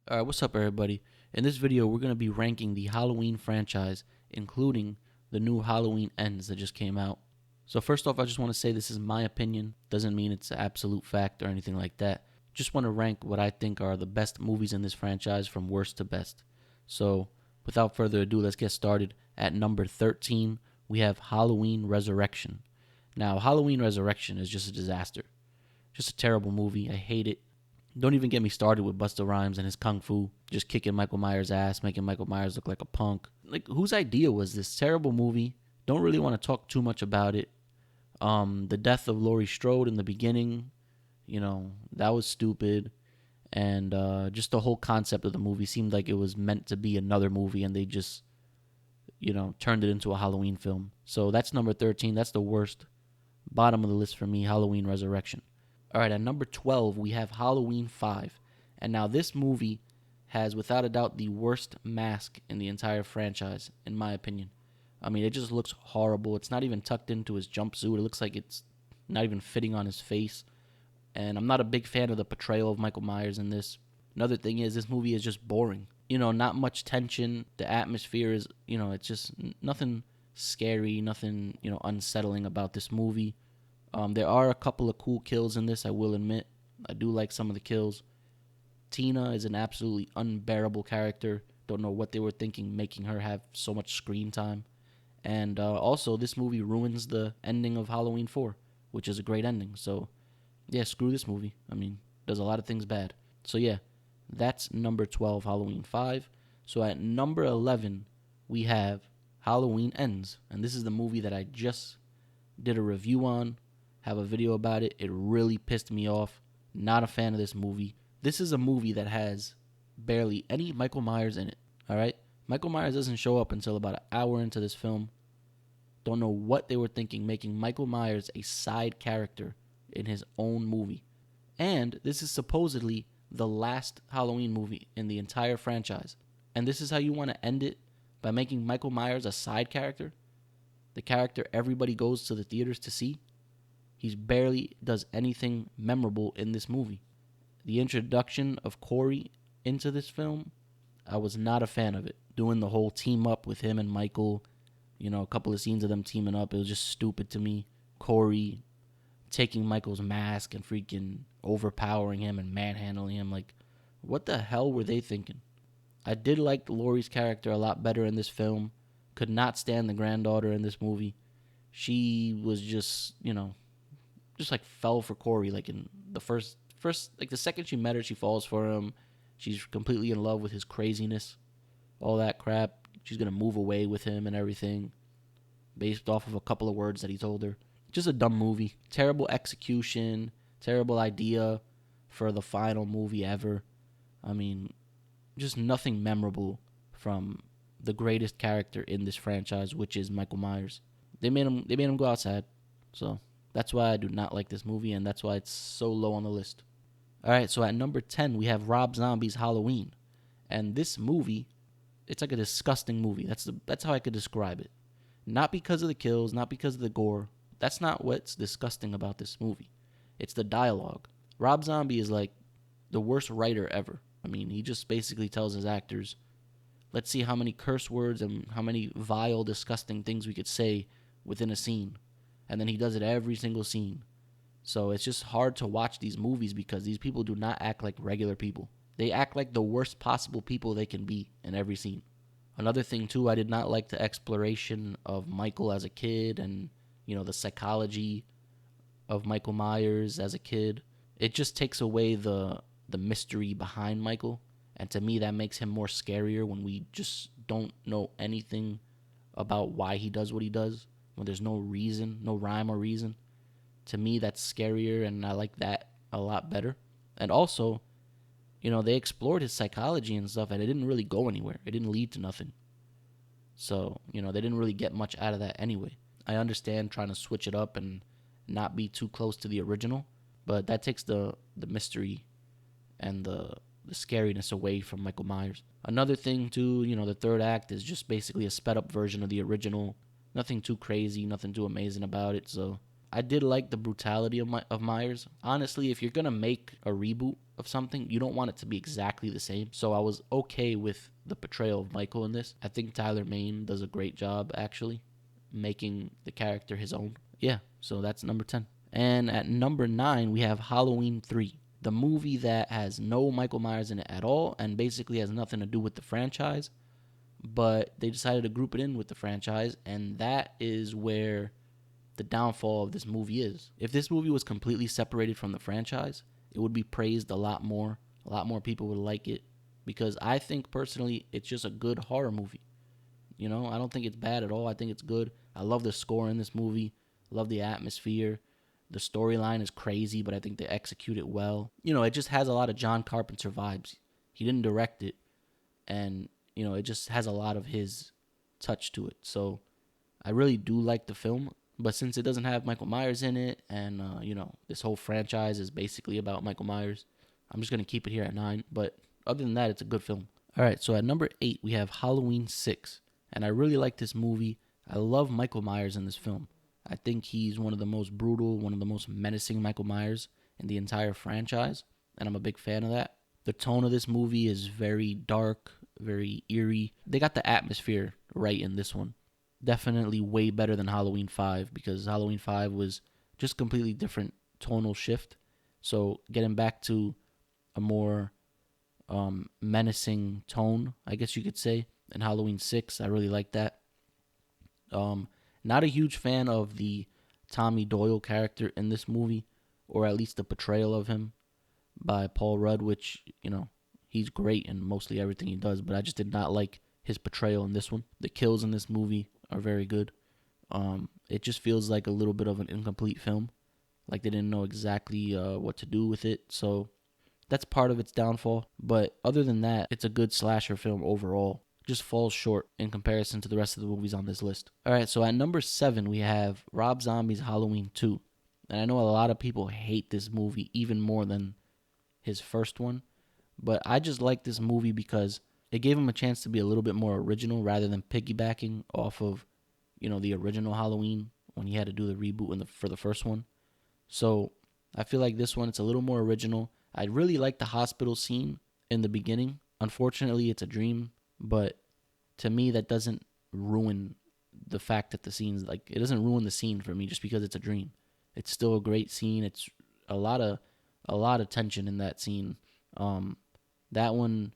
Alright, what's up everybody? In this video, we're going to be ranking the Halloween franchise, including the new Halloween Ends that just came out. So first off, I just want to say this is my opinion. Doesn't mean it's an absolute fact or anything like that. Just want to rank what I think are the best movies in this franchise from worst to best. So without further ado, let's get started. At number 13, we have Halloween Resurrection. Now, Halloween Resurrection is just a disaster. Just a terrible movie. I hate it. Don't even get me started with Busta Rhymes and his kung fu, just kicking Michael Myers' ass, making Michael Myers look like a punk. Like, whose idea was this terrible movie? Don't really want to talk too much about it. The death of Laurie Strode in the beginning, that was stupid. And just the whole concept of the movie seemed like it was meant to be another movie, and they just, turned it into a Halloween film. So that's number 13. That's the worst. Bottom of the list for me, Halloween Resurrection. All right, at number 12, we have Halloween 5. And now this movie has, without a doubt, the worst mask in the entire franchise, in my opinion. I mean, it just looks horrible. It's not even tucked into his jumpsuit. It looks like it's not even fitting on his face. And I'm not a big fan of the portrayal of Michael Myers in this. Another thing is, this movie is just boring. Not much tension. The atmosphere is, it's just nothing scary, nothing, unsettling about this movie. There are a couple of cool kills in this, I will admit. I do like some of the kills. Tina is an absolutely unbearable character. Don't know what they were thinking, making her have so much screen time. And also, this movie ruins the ending of Halloween 4, which is a great ending. So, yeah, screw this movie. I mean, does a lot of things bad. So, yeah, that's number 12, Halloween 5. So, at number 11, we have Halloween Ends. And this is the movie that I just did a review on. Have a video about it. It really pissed me off. Not a fan of this movie. This is a movie that has barely any Michael Myers in it. All right? Michael Myers doesn't show up until about an hour into this film. Don't know what they were thinking, making Michael Myers a side character in his own movie. And this is supposedly the last Halloween movie in the entire franchise. And this is how you want to end it? By making Michael Myers a side character? The character everybody goes to the theaters to see? He barely does anything memorable in this movie. The introduction of Corey into this film, I was not a fan of it. Doing the whole team up with him and Michael, a couple of scenes of them teaming up, it was just stupid to me. Corey taking Michael's mask and freaking overpowering him and manhandling him. Like, what the hell were they thinking? I did like Laurie's character a lot better in this film. Could not stand the granddaughter in this movie. She was just like fell for Corey. Like in the first like the second she met her, she falls for him. She's completely in love with his craziness, all that crap. She's gonna move away with him and everything, based off of a couple of words that he told her. Just a dumb movie. Terrible execution. Terrible idea for the final movie ever. I mean, just nothing memorable from the greatest character in this franchise, which is Michael Myers. They made him go outside. So that's why I do not like this movie, and that's why it's so low on the list. All right, so at number 10, we have Rob Zombie's Halloween. And this movie, it's like a disgusting movie. That's how I could describe it. Not because of the kills, not because of the gore. That's not what's disgusting about this movie. It's the dialogue. Rob Zombie is like the worst writer ever. I mean, he just basically tells his actors, let's see how many curse words and how many vile, disgusting things we could say within a scene. And then he does it every single scene. So it's just hard to watch these movies because these people do not act like regular people. They act like the worst possible people they can be in every scene. Another thing too, I did not like the exploration of Michael as a kid and, the psychology of Michael Myers as a kid. It just takes away the mystery behind Michael. And to me, that makes him more scarier when we just don't know anything about why he does what he does, when there's no reason, no rhyme or reason. To me, that's scarier, and I like that a lot better. And also, they explored his psychology and stuff, and it didn't really go anywhere. It didn't lead to nothing. So, they didn't really get much out of that anyway. I understand trying to switch it up and not be too close to the original, but that takes the mystery and the scariness away from Michael Myers. Another thing, too, the third act is just basically a sped up version of the original. Nothing too crazy, nothing too amazing about it, so I did like the brutality of Myers. Honestly, if you're gonna make a reboot of something, you don't want it to be exactly the same. So I was okay with the portrayal of Michael in this. I think Tyler Mane does a great job actually making the character his own. Yeah, so that's number 10. And at number 9, we have Halloween 3, the movie that has no Michael Myers in it at all and basically has nothing to do with the franchise, but they decided to group it in with the franchise, and that is where the downfall of this movie is. If this movie was completely separated from the franchise, it would be praised a lot more. A lot more people would like it because I think personally it's just a good horror movie. You know, I don't think it's bad at all. I think it's good. I love the score in this movie. I love the atmosphere. The storyline is crazy, but I think they execute it well. You know, it just has a lot of John Carpenter vibes. He didn't direct it, and you know, it just has a lot of his touch to it. So I really do like the film, but since it doesn't have Michael Myers in it, and you know, this whole franchise is basically about Michael Myers, I'm just gonna keep it here at 9. But other than that, it's a good film. All right, so at number 8 we have Halloween 6, and I really like this movie. I love Michael Myers in this film. I think he's one of the most brutal, one of the most menacing Michael Myers in the entire franchise, and I'm a big fan of that. The tone of this movie is very dark, very eerie. They got the atmosphere right in this one. Definitely way better than Halloween 5 because Halloween 5 was just completely different tonal shift. So getting back to a more menacing tone, I guess you could say, in Halloween 6, I really like that. Not a huge fan of the Tommy Doyle character in this movie, or at least the portrayal of him by Paul Rudd, which, you know, he's great in mostly everything he does, but I just did not like his portrayal in this one. The kills in this movie are very good. It just feels like a little bit of an incomplete film, like they didn't know exactly what to do with it. So that's part of its downfall. But other than that, it's a good slasher film overall. Just falls short in comparison to the rest of the movies on this list. All right, so at number 7, we have Rob Zombie's Halloween 2. And I know a lot of people hate this movie even more than his first one. But I just like this movie because it gave him a chance to be a little bit more original rather than piggybacking off of, you know, the original Halloween when he had to do the reboot for the first one. So I feel like this one, it's a little more original. I really like the hospital scene in the beginning. Unfortunately, it's a dream, but to me, that doesn't ruin the fact that the scene's like, it doesn't ruin the scene for me just because it's a dream. It's still a great scene. It's a lot of tension in that scene. That one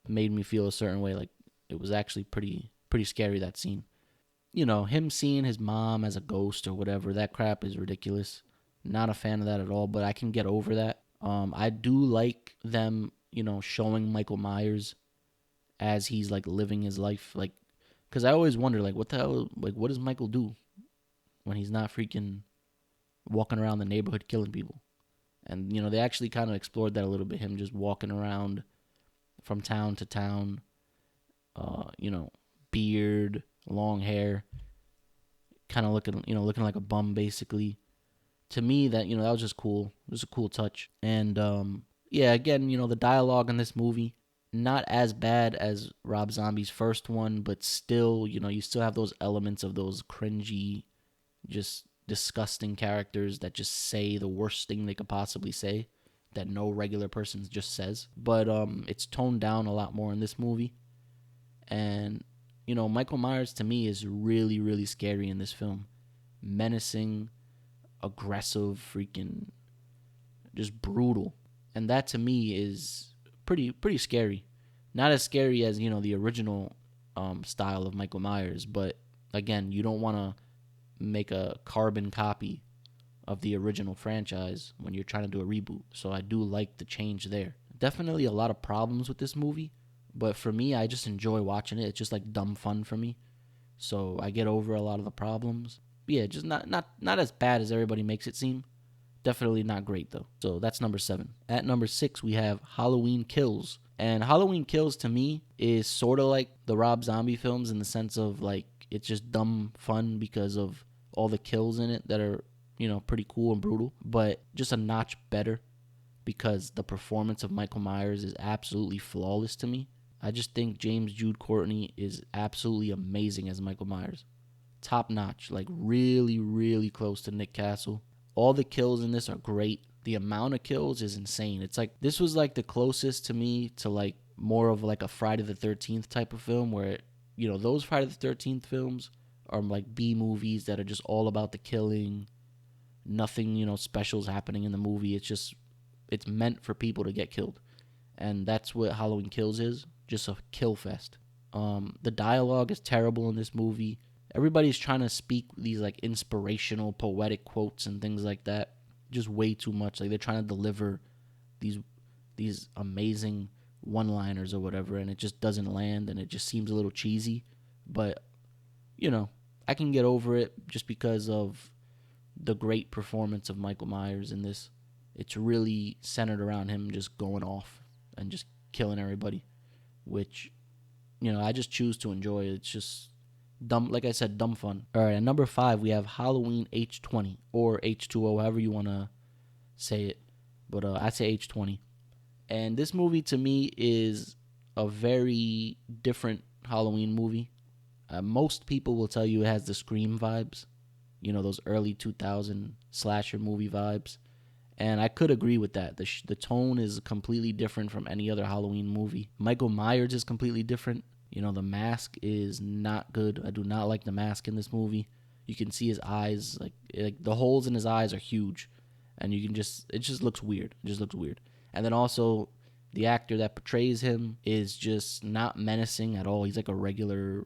made me feel a certain way. Like it was actually pretty scary, that scene. You know, him seeing his mom as a ghost or whatever, that crap is ridiculous. Not a fan of that at all, but I can get over that. I do like them, you know, showing Michael Myers as he's like living his life, like, because I always wonder, like, what the hell, like, what does Michael do when he's not freaking walking around the neighborhood killing people? And you know, they actually kind of explored that a little bit. Him just walking around from town to town, you know, beard, long hair, kind of looking like a bum basically. To me, that, you know, that was just cool. It was a cool touch. And yeah, again, you know, the dialogue in this movie, not as bad as Rob Zombie's first one, but still, you know, you still have those elements of those cringy, just disgusting characters that just say the worst thing they could possibly say that no regular person just says. But it's toned down a lot more in this movie. And you know, Michael Myers to me is really, really scary in this film. Menacing, aggressive, freaking just brutal. And that to me is pretty scary. Not as scary as, you know, the original style of Michael Myers, but again, you don't want to make a carbon copy of the original franchise when you're trying to do a reboot. So I do like the change there. Definitely a lot of problems with this movie, but for me, I just enjoy watching it. It's just like dumb fun for me. So I get over a lot of the problems. But yeah, just not as bad as everybody makes it seem. Definitely not great though. So that's number 7. At number 6, we have Halloween Kills. And Halloween Kills to me is sort of like the Rob Zombie films in the sense of like it's just dumb fun because of all the kills in it that are, you know, pretty cool and brutal, but just a notch better because the performance of Michael Myers is absolutely flawless to me. I just think James Jude Courtney is absolutely amazing as Michael Myers. top notch, like really, really close to Nick Castle. All the kills in this are great. The amount of kills is insane. It's like this was like the closest to me to like more of like a Friday the 13th type of film where, those Friday the 13th films are like B movies that are just all about the killing. Nothing, specials happening in the movie. It's meant for people to get killed. And that's what Halloween Kills is, just a kill fest. The dialogue is terrible in this movie. Everybody's trying to speak these like inspirational, poetic quotes and things like that. Just way too much. Like they're trying to deliver these amazing one-liners or whatever, and it just doesn't land, and it just seems a little cheesy. But I can get over it just because of the great performance of Michael Myers in this. It's really centered around him just going off and just killing everybody, which I just choose to enjoy. It's just dumb, like I said, dumb fun. All right, at number 5, we have Halloween H20 or H2O, however you want to say it. But I say H20. And this movie to me is a very different Halloween movie. Most people will tell you it has the Scream vibes, those early 2000 slasher movie vibes. And I could agree with that. The tone is completely different from any other Halloween movie. Michael Myers is completely different. The mask is not good. I do not like the mask in this movie. You can see his eyes, like the holes in his eyes are huge. And it just looks weird. It just looks weird. And then also, the actor that portrays him is just not menacing at all. He's like a regular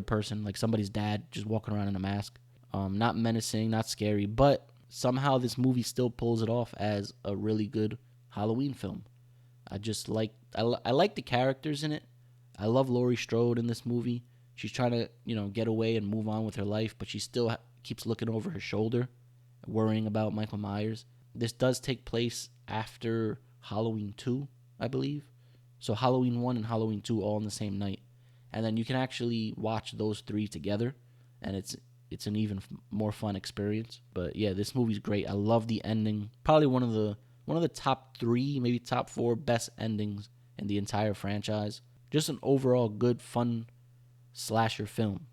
person, like somebody's dad, just walking around in a mask. Not menacing, not scary, but somehow this movie still pulls it off as a really good Halloween film. I like the characters in it. I love Laurie Strode in this movie. She's trying to, get away and move on with her life, but she still keeps looking over her shoulder, worrying about Michael Myers. This does take place after Halloween 2, I believe. So Halloween 1 and Halloween 2 all on the same night. And then you can actually watch those 3 together, and it's an even more fun experience. But yeah, this movie's great. I love the ending. Probably one of the top 3, maybe top 4 best endings in the entire franchise. Just an overall good, fun slasher film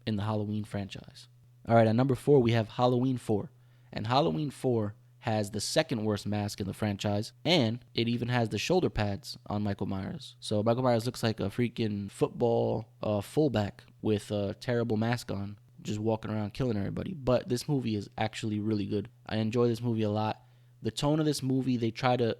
in the Halloween franchise. All right, at number 4, we have Halloween 4. And Halloween 4 has the second worst mask in the franchise, and it even has the shoulder pads on Michael Myers. So Michael Myers looks like a freaking football fullback with a terrible mask on, just walking around killing everybody. But this movie is actually really good. I enjoy this movie a lot. The tone of this movie, they try to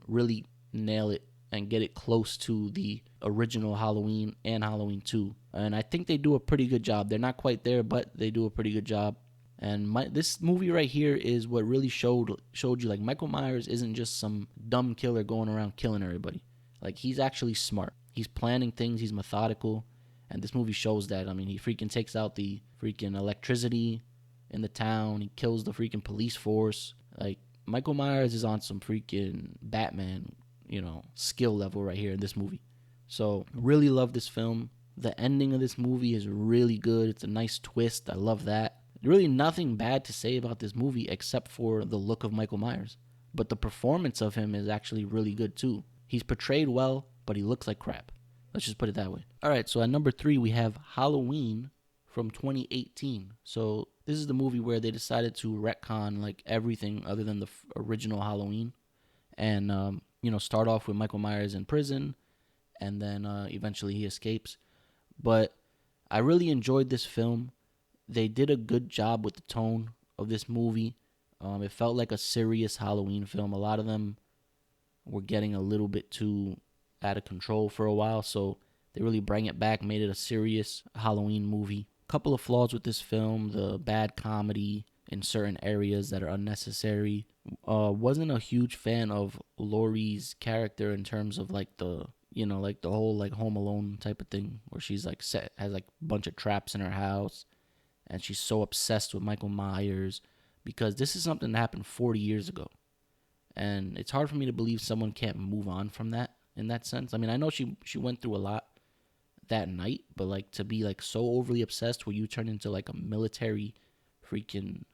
really nail it and get it close to the original Halloween and Halloween 2. And I think they do a pretty good job. They're not quite there, but they do a pretty good job. And this movie right here is what really showed you, like, Michael Myers isn't just some dumb killer going around killing everybody. Like, he's actually smart. He's planning things. He's methodical. And this movie shows that. I mean, he freaking takes out the freaking electricity in the town. He kills the freaking police force. Like, Michael Myers is on some freaking Batman, skill level right here in this movie. So, really love this film. The ending of this movie is really good. It's a nice twist. I love that. Really nothing bad to say about this movie except for the look of Michael Myers. But the performance of him is actually really good too. He's portrayed well, but he looks like crap. Let's just put it that way. All right, so at number 3, we have Halloween from 2018. So this is the movie where they decided to retcon like everything other than the original Halloween. And, start off with Michael Myers in prison, and then eventually he escapes. But I really enjoyed this film. They did a good job with the tone of this movie. It felt like a serious Halloween film. A lot of them were getting a little bit too out of control for a while, so they really bring it back, made it a serious Halloween movie. Couple of flaws with this film: the bad comedy in certain areas that are unnecessary. Wasn't a huge fan of Laurie's character in terms of like the whole like Home Alone type of thing, where she's like has like a bunch of traps in her house. And she's so obsessed with Michael Myers because this is something that happened 40 years ago. And it's hard for me to believe someone can't move on from that in that sense. I mean, I know she went through a lot that night, but like to be like so overly obsessed where you turn into like a military freaking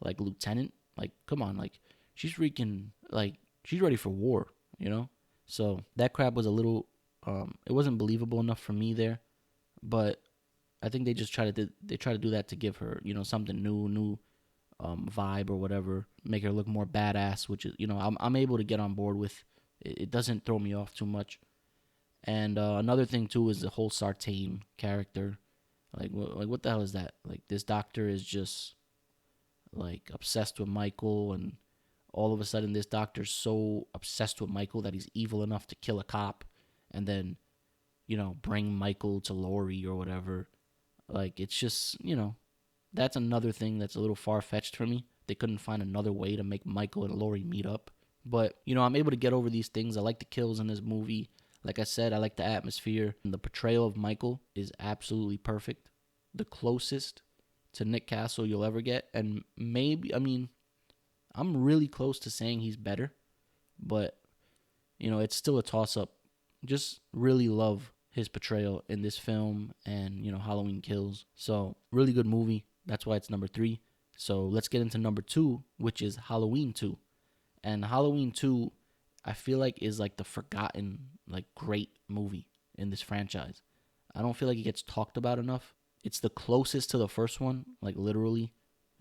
like lieutenant, like come on, like she's freaking like she's ready for war, So that crap was a little it wasn't believable enough for me there, but I think they just try to do that to give her, something new vibe or whatever, make her look more badass, which is, I'm able to get on board with. It doesn't throw me off too much. And another thing too is the whole Sartain character. Like what the hell is that? Like this doctor is just like obsessed with Michael, and all of a sudden this doctor's so obsessed with Michael that he's evil enough to kill a cop, and then bring Michael to Laurie or whatever. Like it's just that's another thing that's a little far fetched for me. They couldn't find another way to make Michael and Laurie meet up. But I'm able to get over these things. I like the kills in this movie. Like I said, I like the atmosphere. And the portrayal of Michael is absolutely perfect. The closest to Nick Castle you'll ever get. And maybe, I'm really close to saying he's better. But, it's still a toss-up. Just really love his portrayal in this film and, Halloween Kills. So, really good movie. That's why it's number 3. So, let's get into number 2, which is Halloween 2. And Halloween 2, I feel like, is like the forgotten, like, great movie in this franchise. I don't feel like it gets talked about enough. It's the closest to the first one, like, literally.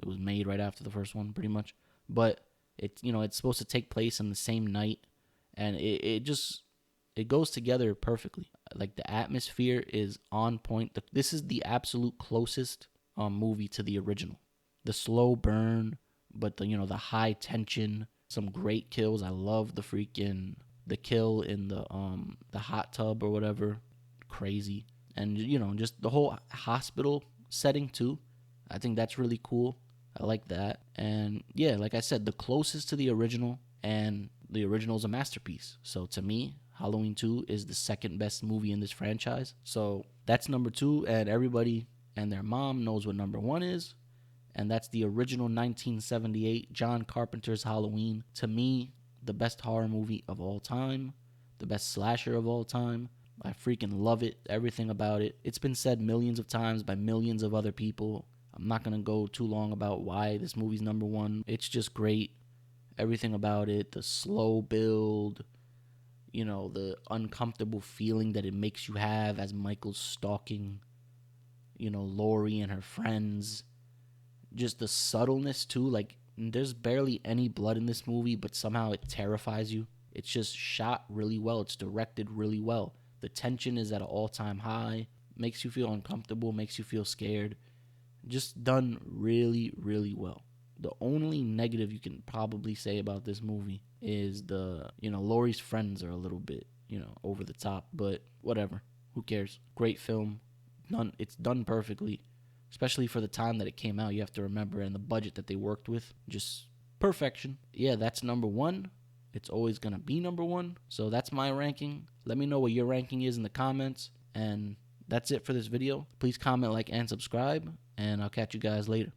It was made right after the first one, pretty much. But, it's supposed to take place on the same night. And it goes together perfectly. Like, the atmosphere is on point. This is the absolute closest movie to the original. The slow burn, but the high tension. Some great kills. I love the kill in the hot tub or whatever. Crazy. And just the whole hospital setting too. I think that's really cool. I like that. And yeah, like I said, the closest to the original, and the original is a masterpiece. So to me, Halloween 2 is the second best movie in this franchise. So that's number 2, and everybody and their mom knows what number 1 is. And that's the original 1978 John Carpenter's Halloween. To me, the best horror movie of all time. The best slasher of all time. I freaking love it. Everything about it. It's been said millions of times by millions of other people. I'm not going to go too long about why this movie's number 1. It's just great. Everything about it. The slow build. The uncomfortable feeling that it makes you have as Michael's stalking, Laurie and her friends. Just the subtleness too, like there's barely any blood in this movie, but somehow it terrifies you. It's just shot really well. It's directed really well. The tension is at an all-time high. Makes you feel uncomfortable, makes you feel scared. Just done really, really well. The only negative you can probably say about this movie is Laurie's friends are a little bit, over the top, but whatever. Who cares? Great film. It's done perfectly. Especially for the time that it came out, you have to remember, and the budget that they worked with. Just perfection. Yeah, that's number 1. It's always going to be number 1. So that's my ranking. Let me know what your ranking is in the comments. And that's it for this video. Please comment, like, and subscribe. And I'll catch you guys later.